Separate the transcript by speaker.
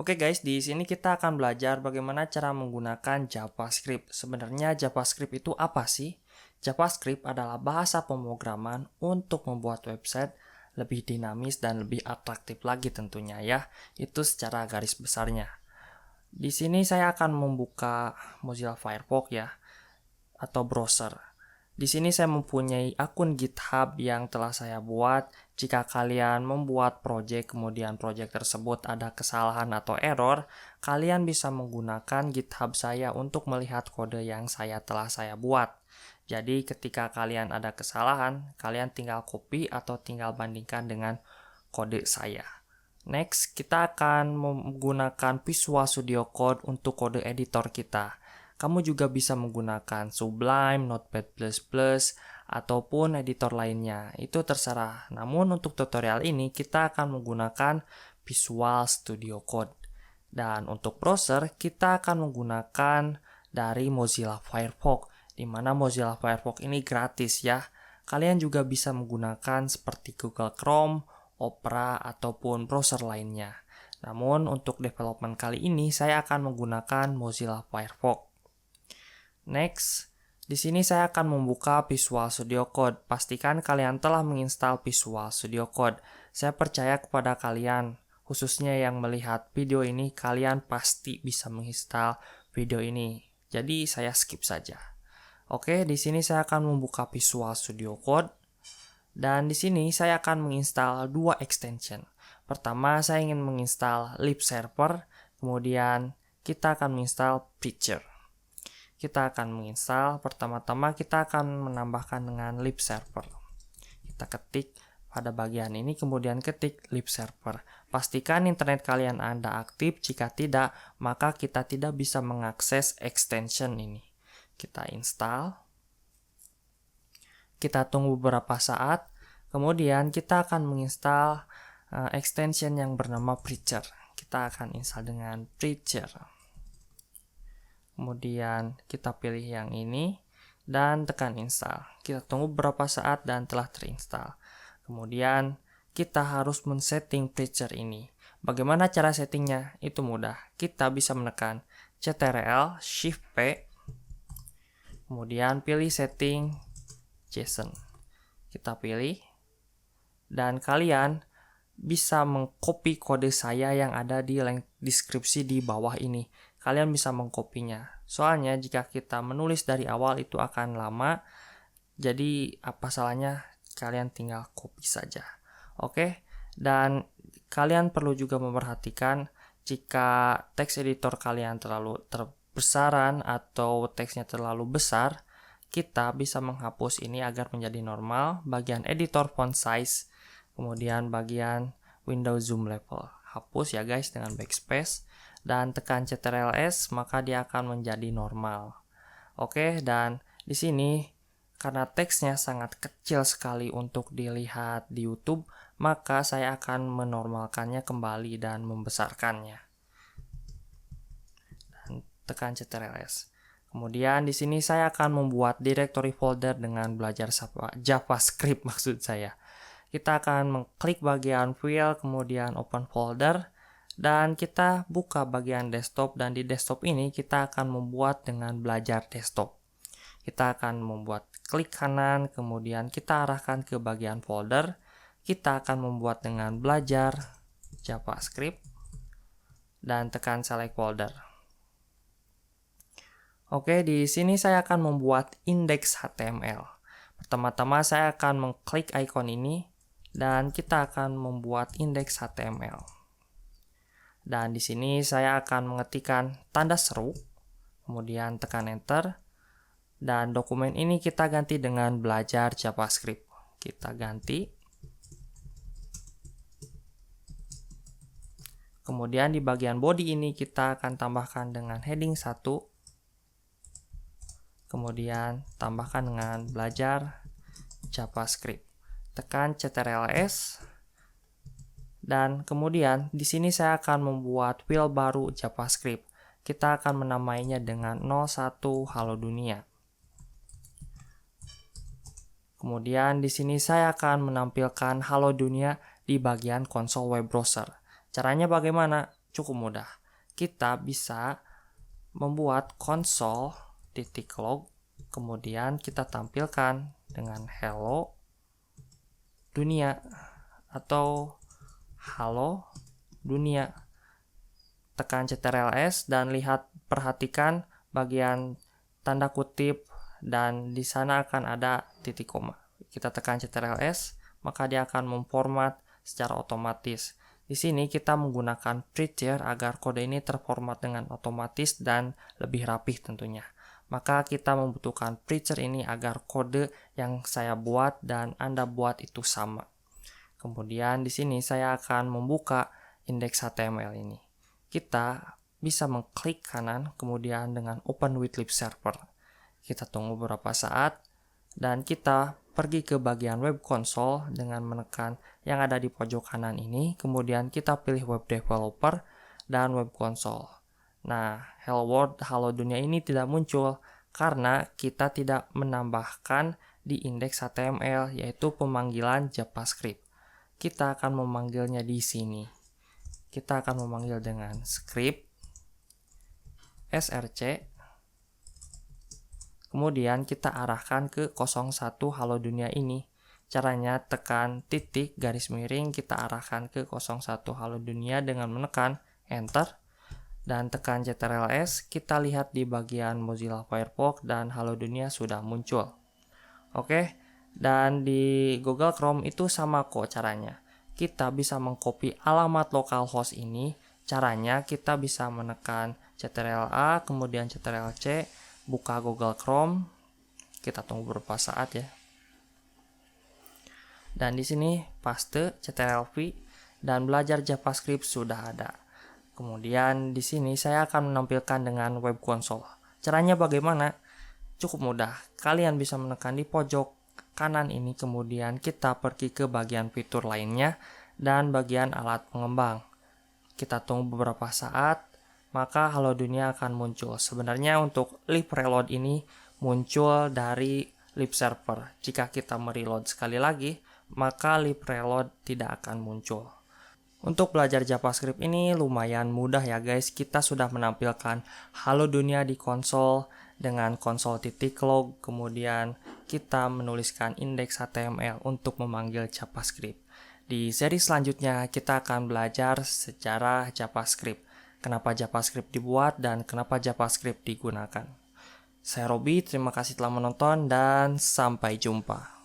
Speaker 1: Oke guys, di sini kita akan belajar bagaimana cara menggunakan JavaScript. Sebenarnya JavaScript itu apa sih? JavaScript adalah bahasa pemrograman untuk membuat website lebih dinamis dan lebih atraktif lagi tentunya ya. Itu secara garis besarnya. Di sini saya akan membuka Mozilla Firefox ya, atau browser. Di sini saya mempunyai akun GitHub yang telah saya buat. Jika kalian membuat project, kemudian project tersebut ada kesalahan atau error, kalian bisa menggunakan GitHub saya untuk melihat kode yang telah saya buat. Jadi ketika kalian ada kesalahan, kalian tinggal copy atau tinggal bandingkan dengan kode saya. Next, kita akan menggunakan Visual Studio Code untuk kode editor kita. Kamu juga bisa menggunakan Sublime, Notepad++, ataupun editor lainnya. Itu terserah. Namun untuk tutorial ini kita akan menggunakan Visual Studio Code. Dan untuk browser kita akan menggunakan dari Mozilla Firefox, di mana Mozilla Firefox ini gratis ya. Kalian juga bisa menggunakan seperti Google Chrome, Opera, ataupun browser lainnya. Namun untuk development kali ini saya akan menggunakan Mozilla Firefox. Next, di sini saya akan membuka Visual Studio Code. Pastikan kalian telah menginstal Visual Studio Code. Saya percaya kepada kalian, khususnya yang melihat video ini, kalian pasti bisa menginstal video ini. Jadi saya skip saja. Oke, di sini saya akan membuka Visual Studio Code. Dan di sini saya akan menginstal dua extension. Pertama, saya ingin menginstal Lib Server, kemudian kita akan menginstal Preacher. Kita akan menginstal, pertama-tama kita akan menambahkan dengan Lib Server. Kita ketik pada bagian ini, kemudian ketik Lib Server. Pastikan internet kalian Anda aktif, jika tidak, maka kita tidak bisa mengakses extension ini. Kita install. Kita tunggu beberapa saat, kemudian kita akan menginstal extension yang bernama Preacher. Kita akan install dengan Preacher. Kemudian kita pilih yang ini dan tekan install. Kita tunggu beberapa saat dan telah terinstall. Kemudian kita harus men-setting Preacher ini. Bagaimana cara settingnya? Itu mudah. Kita bisa menekan Ctrl Shift P, kemudian pilih setting JSON. Kita pilih dan kalian bisa mengcopy kode saya yang ada di link deskripsi di bawah ini. Kalian bisa mengkopinya. Soalnya jika kita menulis dari awal itu akan lama. Jadi apa salahnya kalian tinggal copy saja. Oke? Dan kalian perlu juga memperhatikan jika teks editor kalian terlalu terbesaran atau teksnya terlalu besar, kita bisa menghapus ini agar menjadi normal. Bagian editor font size, kemudian bagian window zoom level. Hapus ya guys dengan backspace. Dan tekan Ctrl S, maka dia akan menjadi normal. Oke, dan di sini karena teksnya sangat kecil sekali untuk dilihat di YouTube, maka saya akan menormalkannya kembali dan membesarkannya. Dan tekan Ctrl S. Kemudian di sini saya akan membuat directory folder dengan belajar JavaScript maksud saya. Kita akan mengklik bagian File, kemudian Open Folder. Dan kita buka bagian desktop, dan di desktop ini kita akan membuat dengan belajar desktop. Kita akan membuat klik kanan, kemudian kita arahkan ke bagian folder. Kita akan membuat dengan belajar JavaScript dan tekan select folder. Oke, di sini saya akan membuat index HTML. Pertama-tama saya akan mengklik icon ini dan kita akan membuat index HTML. Dan di sini saya akan mengetikkan tanda seru, kemudian tekan enter, dan dokumen ini kita ganti dengan belajar JavaScript. Kita ganti. Kemudian di bagian body ini kita akan tambahkan dengan heading 1, kemudian tambahkan dengan belajar JavaScript. Tekan Ctrl S. Dan kemudian di sini saya akan membuat file baru JavaScript. Kita akan menamainya dengan 01 Halo Dunia. Kemudian di sini saya akan menampilkan Halo Dunia di bagian konsol web browser. Caranya bagaimana? Cukup mudah. Kita bisa membuat console.log, kemudian kita tampilkan dengan hello dunia atau halo dunia. Tekan CTRL-S dan perhatikan bagian tanda kutip dan di sana akan ada titik koma. Kita tekan CTRL-S, maka dia akan memformat secara otomatis. Di sini kita menggunakan preacher agar kode ini terformat dengan otomatis dan lebih rapih tentunya. Maka kita membutuhkan preacher ini agar kode yang saya buat dan Anda buat itu sama. Kemudian di sini saya akan membuka indeks HTML ini. Kita bisa mengklik kanan, kemudian dengan Open with Lib Server. Kita tunggu beberapa saat, dan kita pergi ke bagian Web Console dengan menekan yang ada di pojok kanan ini, kemudian kita pilih Web Developer dan Web Console. Nah, Hello World, halo dunia ini tidak muncul, karena kita tidak menambahkan di indeks HTML, yaitu pemanggilan JavaScript. Kita akan memanggilnya di sini. Kita akan memanggil dengan script src, kemudian kita arahkan ke 01 halo dunia ini. Caranya tekan titik garis miring, kita arahkan ke 01 halo dunia dengan menekan enter dan tekan CTRL-S. Kita lihat di bagian Mozilla Firefox dan halo dunia sudah muncul. Oke, dan di Google Chrome itu sama kok caranya. Kita bisa mengcopy alamat localhost ini. Caranya kita bisa menekan CTRL-A, kemudian CTRL-C, buka Google Chrome. Kita tunggu beberapa saat ya. Dan di sini paste CTRL-V dan belajar JavaScript sudah ada. Kemudian di sini saya akan menampilkan dengan Web Console. Caranya bagaimana? Cukup mudah. Kalian bisa menekan di pojok kanan ini, kemudian kita pergi ke bagian fitur lainnya dan bagian alat pengembang. Kita tunggu beberapa saat, maka halo dunia akan muncul. Sebenarnya untuk libreload ini muncul dari lib server. Jika kita mereload sekali lagi, maka libreload tidak akan muncul. Untuk belajar JavaScript ini lumayan mudah ya guys. Kita sudah menampilkan halo dunia di konsol dengan console.log, kemudian kita menuliskan indeks HTML untuk memanggil JavaScript. Di seri selanjutnya kita akan belajar sejarah JavaScript, kenapa JavaScript dibuat dan kenapa JavaScript digunakan. Saya Robi, terima kasih telah menonton dan sampai jumpa.